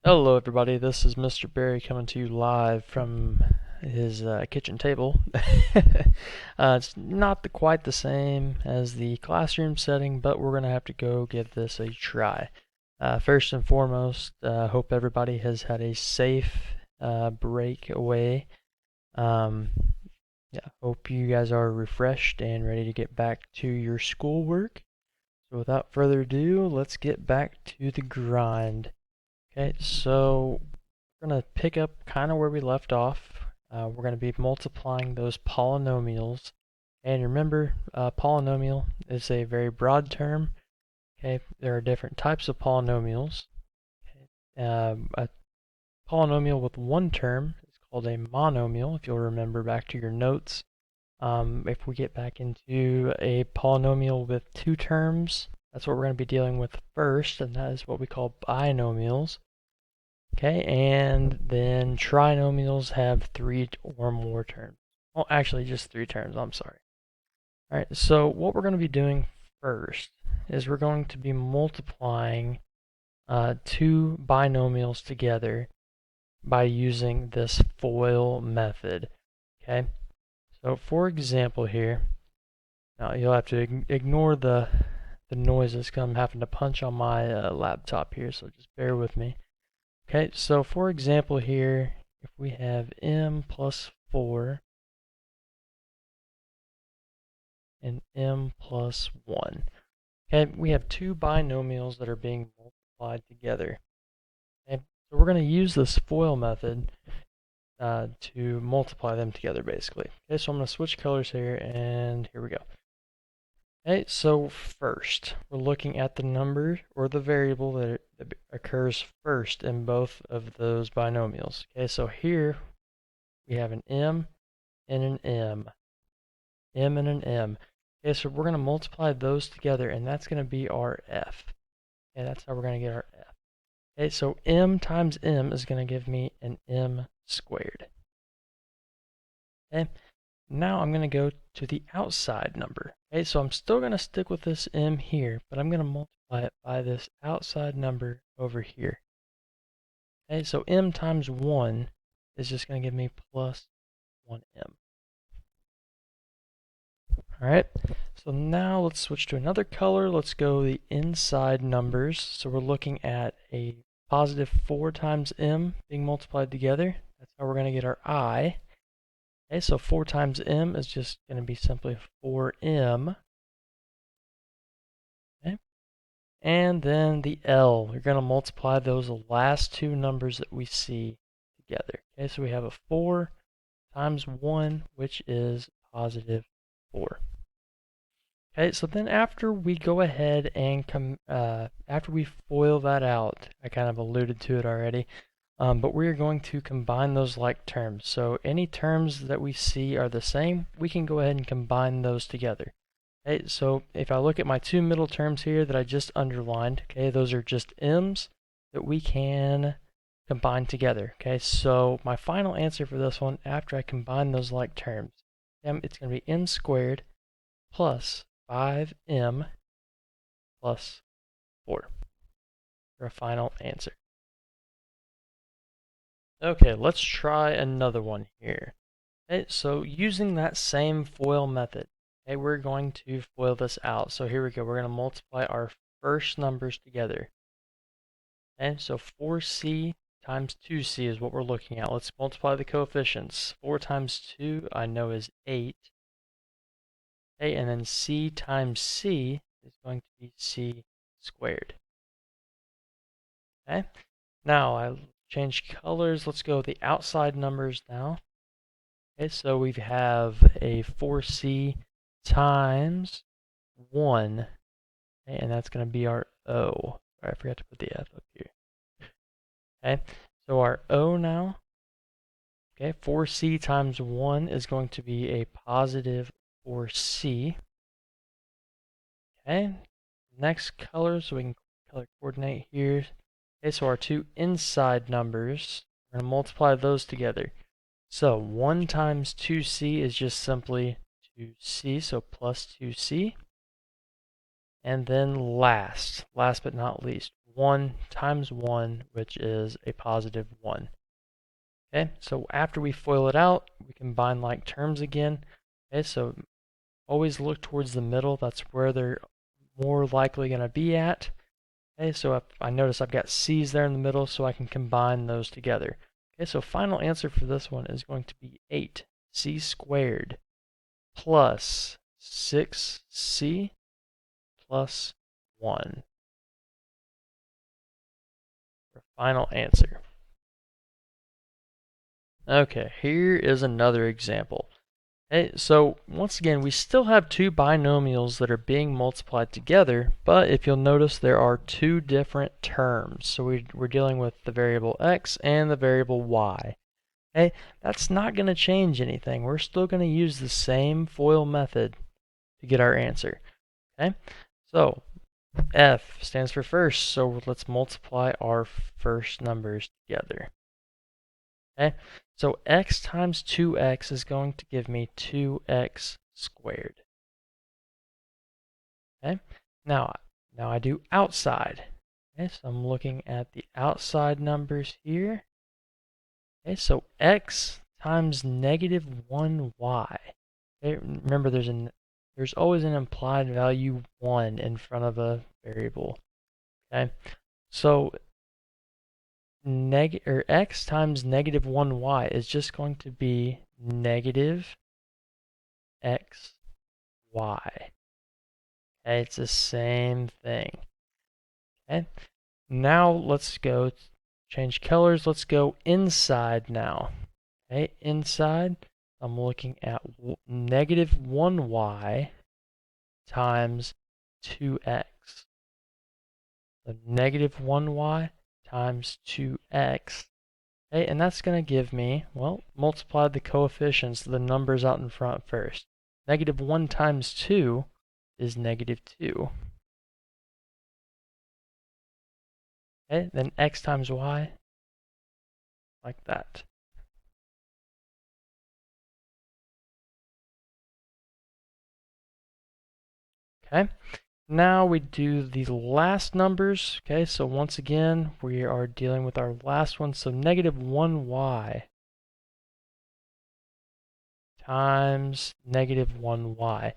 Hello everybody, this is Mr. Barry coming to you live from his kitchen table. It's not quite the same as the classroom setting, but we're going to have to go give this a try. First and foremost, hope everybody has had a safe break away. Um, yeah, hope you guys are refreshed and ready to get back to your schoolwork. So without further ado, let's get back to the grind. Okay, so we're going to pick up kind of where we left off. We're going to be multiplying those polynomials. And remember, polynomial is a very broad term. Okay, there are different types of polynomials. Okay. A polynomial with one term is called a monomial, if you'll remember back to your notes. If we get back into a polynomial with two terms, that's what we're going to be dealing with first, and that is what we call binomials. Okay, and then trinomials have three or more terms. Well, actually, just three terms, I'm sorry. All right, so what we're going to be doing first is we're going to be multiplying two binomials together by using this FOIL method. Okay, so for example here, now you'll have to ignore the noises because I'm having to punch on my laptop here, so just bear with me. Okay, so for example here, if we have m plus 4 and m plus 1, okay, we have two binomials that are being multiplied together. Okay, so we're going to use this FOIL method to multiply them together basically. Okay, so I'm going to switch colors here, and here we go. Okay, so first, we're looking at the number or the variable that occurs first in both of those binomials. Okay, so here we have an m and an m and an m. Okay, so we're going to multiply those together, and that's going to be our f. Okay, that's how we're going to get our f. Okay, so m times m is going to give me an m squared. Okay, now I'm going to go to the outside number. Okay, so I'm still going to stick with this m here, but I'm going to multiply it by this outside number over here. Okay, so m times 1 is just going to give me plus 1m. Alright, so now let's switch to another color. Let's go the inside numbers. So we're looking at a positive 4 times m being multiplied together. That's how we're going to get our I. Okay, so 4 times m is just going to be simply 4m. Okay, and then the L. You're going to multiply those last two numbers that we see together. Okay, so we have a 4 times 1, which is positive 4. Okay, so then after we go ahead and after we FOIL that out, I kind of alluded to it already, but we are going to combine those like terms. So any terms that we see are the same, we can go ahead and combine those together. Okay, so if I look at my two middle terms here that I just underlined, okay, those are just m's that we can combine together. Okay, so my final answer for this one, after I combine those like terms, it's going to be m squared plus 5m plus 4 for a final answer. Okay, let's try another one here. Okay, so using that same FOIL method, okay, we're going to FOIL this out. So here we go. We're going to multiply our first numbers together. Okay, so 4c times 2c is what we're looking at. Let's multiply the coefficients. 4 times 2 I know is 8. Okay, and then c times c is going to be c squared. Okay, now I change colors. Let's go with the outside numbers now. Okay, so we have a 4c times 1, okay, and that's going to be our O. Sorry, I forgot to put the F up here. Okay, so our O now, okay, 4c times 1 is going to be a positive 4c. Okay, next color, so we can color coordinate here. Okay, so our two inside numbers, we're going to multiply those together. So 1 times 2c is just simply 2c, so plus 2c. And then last but not least, 1 times 1, which is a positive 1. Okay, so after we FOIL it out, we combine like terms again. Okay, so always look towards the middle. That's where they're more likely going to be at. Okay, so if I notice I've got c's there in the middle, so I can combine those together. Okay, so final answer for this one is going to be 8c squared plus 6c plus 1. For final answer. Okay, here is another example. Okay, so once again, we still have two binomials that are being multiplied together, but if you'll notice, there are two different terms. So we're dealing with the variable x and the variable y. Okay, that's not going to change anything. We're still going to use the same FOIL method to get our answer. Okay, so F stands for first, so let's multiply our first numbers together. Okay, so x times 2x is going to give me 2x squared. Okay, now I do outside. Okay, so I'm looking at the outside numbers here. Okay, so x times negative 1y. Okay, remember there's always an implied value 1 in front of a variable. Okay, so x times negative 1y is just going to be negative x y. Okay, it's the same thing. Okay, now let's go change colors. Let's go inside now. Okay, inside I'm looking at negative 1y times 2x. So negative 1y times 2x. Okay, and that's going to give me, well, multiply the coefficients, the numbers out in front first. Negative 1 times 2 is negative 2. Okay, then x times y, like that. Okay, now we do the last numbers. Okay, so once again, we are dealing with our last one. So negative 1y times negative 1y.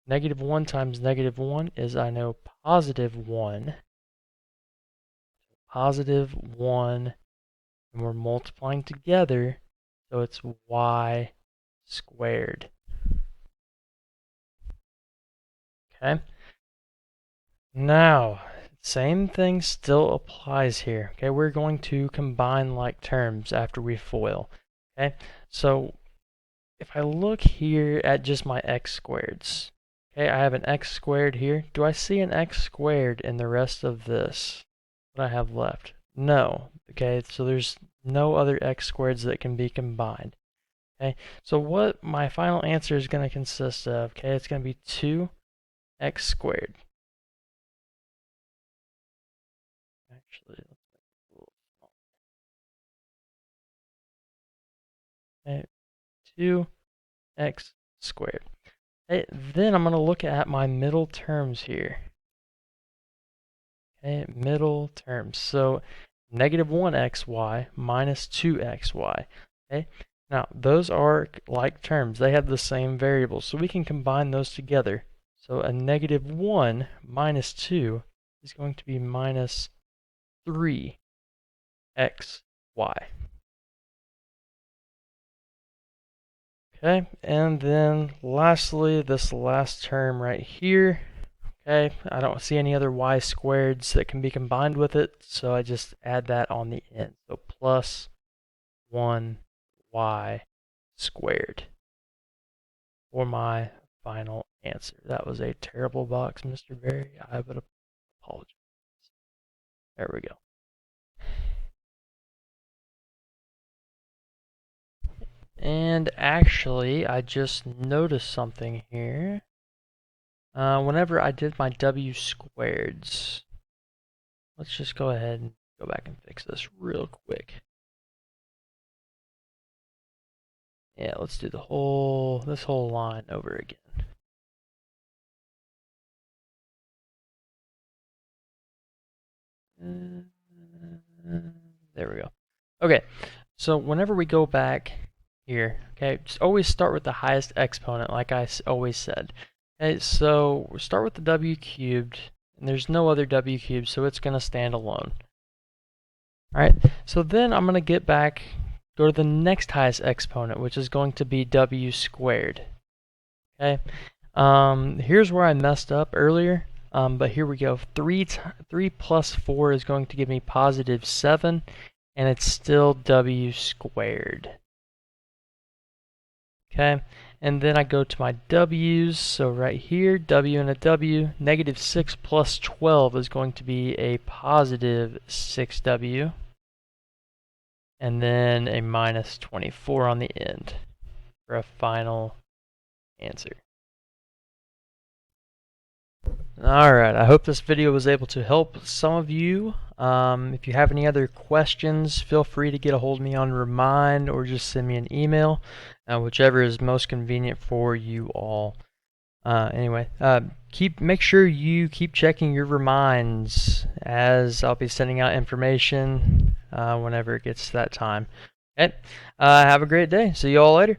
Negative 1 times negative 1 is, I know, positive 1. Positive 1, and we're multiplying together, so it's y squared. Okay? Now, same thing still applies here. Okay, we're going to combine like terms after we FOIL. Okay, so if I look here at just my x squareds, okay, I have an x squared here. Do I see an x squared in the rest of this? What I have left? No. Okay, so there's no other x squareds that can be combined. Okay, so what my final answer is going to consist of, okay, it's going to be 2x squared. Actually, let's make it a little smaller. Okay, 2x squared. Okay, then I'm going to look at my middle terms here. Okay, middle terms. So negative 1xy minus 2xy. Okay, now those are like terms. They have the same variables, so we can combine those together. So a negative 1 minus 2 is going to be minus 3xy. Okay, and then lastly, this last term right here. Okay, I don't see any other y squareds that can be combined with it, so I just add that on the end. So plus 1y squared for my final answer. That was a terrible box, Mr. Berry. I would apologize. There we go. And actually, I just noticed something here. Whenever I did my w squareds, let's just go ahead and go back and fix this real quick. Yeah, let's do this whole line over again. There we go. Okay, so whenever we go back here, okay, just always start with the highest exponent, like I always said. Okay, so we'll start with the w cubed, and there's no other w cubed, so it's going to stand alone. Alright, so then I'm going to get back, go to the next highest exponent, which is going to be w squared. Okay, here's where I messed up earlier. But here we go. 3 plus 4 is going to give me positive 7, and it's still w squared. Okay, and then I go to my w's. So right here, w and a w. Negative 6 plus 12 is going to be a positive 6w. And then a minus 24 on the end for a final answer. Alright, I hope this video was able to help some of you. If you have any other questions, feel free to get a hold of me on Remind or just send me an email, whichever is most convenient for you all. Anyway, make sure you keep checking your reminds, as I'll be sending out information whenever it gets to that time. Okay, have a great day. See you all later.